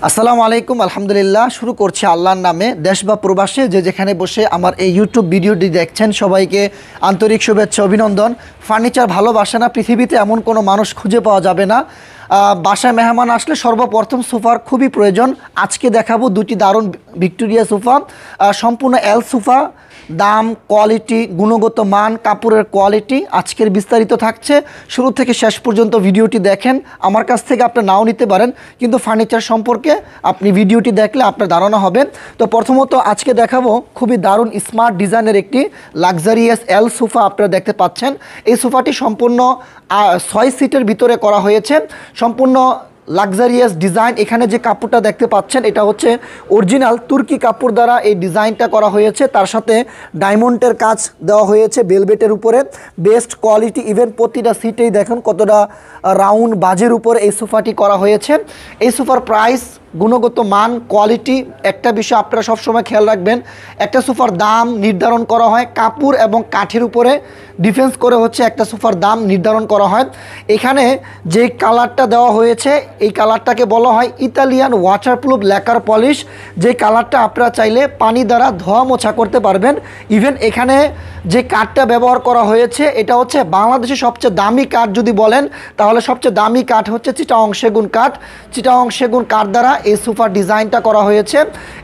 আসসালামু আলাইকুম আলহামদুলিল্লাহ। শুরু করছি আল্লাহর নামে। দেশ বা প্রবাসে যে যেখানে বসে আমার এই ইউটিউব ভিডিওটি দেখছেন সবাইকে আন্তরিক শুভেচ্ছা অভিনন্দন। ফার্নিচার ভালোবাসে না পৃথিবীতে এমন কোনো মানুষ খুঁজে পাওয়া যাবে না। বাসায় মেহমান আসলে সর্বপ্রথম সোফার খুবই প্রয়োজন। আজকে দেখাবো দুটি দারুণ ভিক্টোরিয়া সোফা, সম্পূর্ণ এল সোফা। দাম, কোয়ালিটি, গুণগত মান, কাপড়ের কোয়ালিটি আজকের বিস্তারিত থাকছে। শুরু থেকে শেষ পর্যন্ত ভিডিওটি দেখেন। আমার কাছ থেকে আপনি নাও নিতে পারেন, কিন্তু ফার্নিচার সম্পর্কে আপনি ভিডিওটি দেখলে আপনার ধারণা হবে। তো প্রথমত আজকে দেখাবো খুবই দারুণ স্মার্ট ডিজাইনের একটি লাক্সারিয়াস এল সোফা আপনারা দেখতে পাচ্ছেন। এই সোফাটি সম্পূর্ণ 6 সিটের ভিতরে করা হয়েছে, সম্পূর্ণ লাক্সারিয়াস ডিজাইন। এখানে যে কাপড়টা দেখতে পাচ্ছেন এটা হচ্ছে অরিজিনাল তুর্কি কাপড় দ্বারা এই ডিজাইনটা করা হয়েছে। তার সাথে ডায়মন্ডের কাজ দেওয়া হয়েছে বেলভেটের উপরে, বেস্ট কোয়ালিটি। ইভেন প্রতিটা সিটেই দেখুন কতটা রাউন্ড বাজের উপর এই সোফাটি করা হয়েছে। এই সোফার প্রাইস, গুণগত মান, কোয়ালিটি, একটা বিষয় আপনারা সবসময় খেয়াল রাখবেন, একটা সোফার দাম নির্ধারণ করা হয় কাপড় এবং কাঠের উপরে ডিফেন্স করে হচ্ছে একটা সোফার দাম নির্ধারণ করা হয়। এখানে যে কালারটা দেওয়া হয়েছে এই কালারটাকে বলা হয় ইতালিয়ান ওয়াটারপ্রুফ ল্যাকার পলিশ। যে কালারটা আপনারা চাইলে পানি দ্বারা ধোয়া মোছা করতে পারবেন। ইভেন এখানে যে কাঠটা ব্যবহার করা হয়েছে এটা হচ্ছে বাংলাদেশের সবচেয়ে দামি কাঠ যদি বলেন তাহলে সবচেয়ে দামি কাঠ হচ্ছে চিটাগং সেগুন কাঠ। চিটাগং সেগুন কাঠ দ্বারা এই সোফার ডিজাইনটা করা হয়েছে।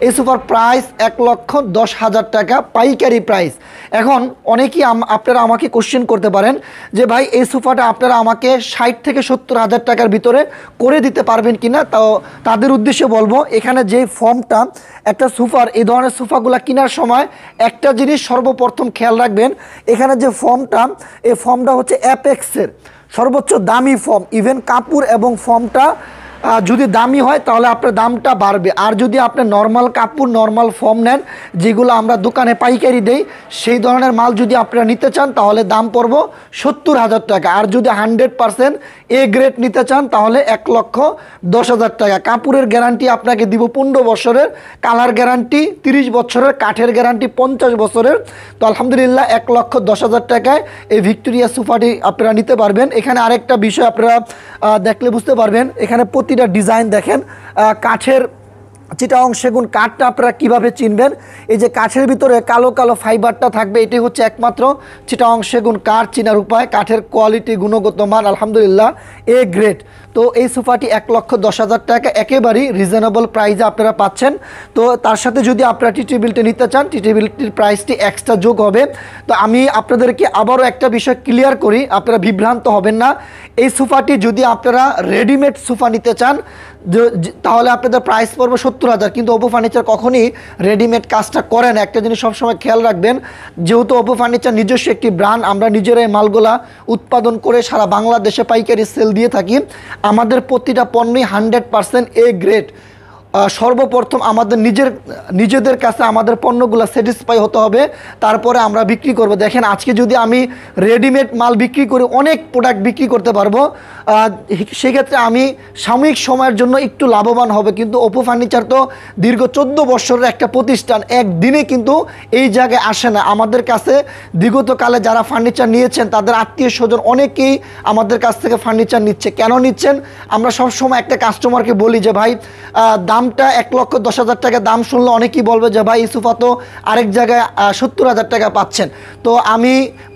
এই সোফার প্রাইস 1,10,000 টাকা পাইকারি প্রাইস। এখন অনেকেই আপনারা আমাকে কোশ্চেন করতে পারেন যে ভাই এই সোফাটা আপনারা আমাকে 60 থেকে 70,000 টাকার ভিতরে করে দিতে পারবেন কিনা। তো তাদের উদ্দেশ্যে বলবো, এখানে যে ফর্মটা একটা সোফার, এই ধরনের সোফাগুলো কেনার সময় একটা জিনিস সর্বপ্রথম খেয়াল রাখবেন, এখানে যে ফর্মটা, এই ফর্মটা হচ্ছে অ্যাপেক্সের সর্বোচ্চ দামি ফর্ম। ইভেন কাপড় এবং ফর্মটা যদি দামি হয় তাহলে আপনার দামটা বাড়বে। আর যদি আপনি নর্মাল কাপড়, নর্মাল ফর্ম নেন যেগুলো আমরা দোকানে পাইকারি দেই, সেই ধরনের মাল যদি আপনারা নিতে চান তাহলে দাম পড়ব 70,000 টাকা। আর যদি 100% এ গ্রেড নিতে চান তাহলে 1,10,000 টাকা। কাপড়ের গ্যারান্টি আপনাকে দিব 15 বছরের, কালার গ্যারান্টি 30 বছরের, কাঠের গ্যারান্টি 50 বছরের। তো আলহামদুলিল্লাহ 1,10,000 টাকায় এই ভিক্টোরিয়া সোফাটি আপনারা নিতে পারবেন। এখানে আরেকটা বিষয় আপনারা দেখলে বুঝতে পারবেন, এখানে প্রতিটা ডিজাইন দেখেন কাঠের, চিটাগং সেগুন কাঠটা আপনারা কীভাবে চিনবেন, এই যে কাঠের ভিতরে কালো কালো ফাইবারটা থাকবে এটি হচ্ছে একমাত্র চিটাগং সেগুন কাঠ চিনার উপায়। কাঠের কোয়ালিটি, গুণগত মান আলহামদুলিল্লাহ এ গ্রেড। তো এই সোফাটি 1,10,000 টাকা একেবারেই রিজনেবল প্রাইসে আপনারা পাচ্ছেন। তো তার সাথে যদি আপনারা টি টেবিলটি নিতে চান, টি টেবিলটির প্রাইসটি এক্সট্রা যোগ হবে। তো আমি আপনাদেরকে আবারও একটা বিষয় ক্লিয়ার করি, আপনারা বিভ্রান্ত হবেন না। এই সোফাটি যদি আপনারা রেডিমেড সোফা নিতে চান তাহলে আপনাদের প্রাইস পড়বে 70,000, কিন্তু ওপো ফার্নিচার কখনই রেডিমেড কাজটা করে না। একটা জিনিস সবসময় খেয়াল রাখবেন, যেহেতু ওপো ফার্নিচার নিজস্ব একটি ব্র্যান্ড, আমরা নিজেরাই মালগুলা উৎপাদন করে সারা বাংলাদেশে পাইকারি সেল দিয়ে থাকি। আমাদের প্রতিটা পণ্যই 100% এ গ্রেড। সর্বপ্রথম আমাদের নিজেদের কাছে আমাদের পণ্যগুলো স্যাটিসফাই হতে হবে, তারপরে আমরা বিক্রি করব। দেখেন আজকে যদি আমি রেডিমেড মাল বিক্রি করি, অনেক প্রোডাক্ট বিক্রি করতে পারবো, সেক্ষেত্রে আমি সাময়িক সময়ের জন্য একটু লাভবান হবে। কিন্তু ওপো ফার্নিচার তো দীর্ঘ 14 বছরের একটা প্রতিষ্ঠান, একদিনে কিন্তু এই জায়গায় আসে না। আমাদের কাছে বিগতকালে যারা ফার্নিচার নিয়েছেন তাদের আত্মীয় স্বজন অনেকেই আমাদের কাছ থেকে ফার্নিচার নিচ্ছে। কেন নিচ্ছেন? আমরা সবসময় একটা কাস্টমারকে বলি যে ভাই দামটা 1,10,000 টাকা দাম শুনলে অনেকেই বলবে যে ভাই এই সোফা তো আরেক জায়গায় 70,000 টাকা পাচ্ছেন। তো আমি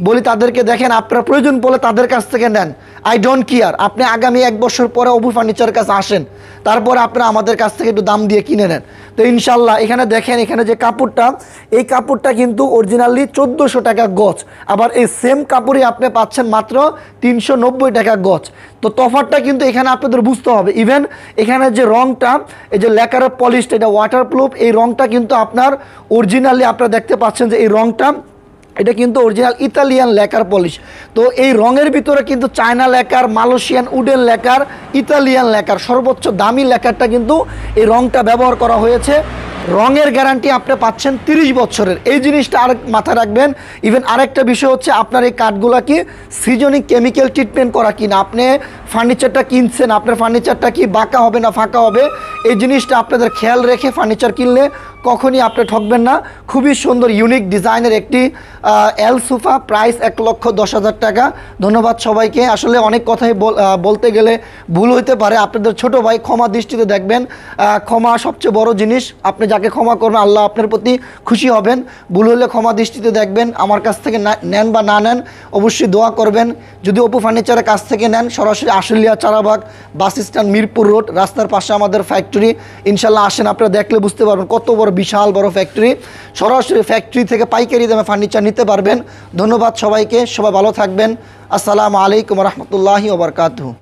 বলি তাদেরকে, দেখেন আপনারা প্রয়োজন পড়লে তাদের কাছ থেকে নেন, আই ডোন্ট কেয়ার। আপনি আগামী 1 বছর পরে ওপো ফার্নিচারের কাছে আসেন, তারপরে আপনারা আমাদের কাছ থেকে একটু দাম দিয়ে কিনে নেন। তো ইনশাল্লাহ এখানে দেখেন, এখানে যে কাপড়টা, এই কাপড়টা কিন্তু অরিজিনালি 1400 টাকা গজ। আবার এই সেম কাপড়ই আপনি পাচ্ছেন মাত্র 390 টাকা গজ। তো তফাৎটা কিন্তু এখানে আপনাদের বুঝতে হবে। ইভেন এখানে যে রংটা, এই যে ল্যাকারের পলিশটা, এটা ওয়াটারপ্রুফ, এই রংটা কিন্তু আপনার অরিজিনালি আপনারা দেখতে পাচ্ছেন যে এই রংটা, এটা কিন্তু অরিজিনাল ইতালিয়ান ল্যাকার পলিশ। তো এই রঙের ভিতরে কিন্তু China lacquer, Malaysian wooden lacquer, Italian lacquer, সর্বোচ্চ দামি ল্যাকারটা কিন্তু এই রংটা ব্যবহার করা হয়েছে। রঙের গ্যারান্টি আপনি পাচ্ছেন 30 বছরের। এই জিনিসটা আরেক মাথায় রাখবেন। ইভেন আরেকটা বিষয় হচ্ছে আপনার এই কাঠগুলা কি সিজনিক কেমিক্যাল ট্রিটমেন্ট করা কিনা। আপনি ফার্নিচারটা কিনছেন, আপনার ফার্নিচারটা কি বাঁকা হবে না ফাঁকা হবে, এই জিনিসটা আপনাদের খেয়াল রেখে ফার্নিচার কিনলে কখনই আপনি ঠকবেন না। খুবই সুন্দর ইউনিক ডিজাইনের একটি এল সোফা, প্রাইস 1,10,000 টাকা। ধন্যবাদ সবাইকে। আসলে অনেক কথাই বলতে গেলে ভুল হইতে পারে, আপনাদের ছোট ভাই ক্ষমা দৃষ্টিতে দেখবেন। ক্ষমা সবচেয়ে বড় জিনিস, আপনি যাকে ক্ষমা করবেন আল্লাহ আপনার প্রতি খুশি হবেন। ভুল হলে ক্ষমা দৃষ্টিতে দেখবেন। আমার কাছ থেকে নেন বা না নেন অবশ্যই দোয়া করবেন। যদি অপু ফার্নিচারের কাছ থেকে নেন, সরাসরি Ashulia Charabag bus stand Mirpur road রাস্তার পাশে আমাদের ফ্যাক্টরি। ইনশাল্লাহ আসেন, আপনারা দেখলে বুঝতে পারবেন কত বড় বিশাল বড় ফ্যাক্টরি। সরাসরি ফ্যাক্টরি থেকে পাইকারি দামে ফার্নিচার নিতে পারবেন। ধন্যবাদ সবাইকে, সবাই ভালো থাকবেন। আসসালামু আলাইকুম রহমতুল্লাহি ওয়া বারাকাতুহু।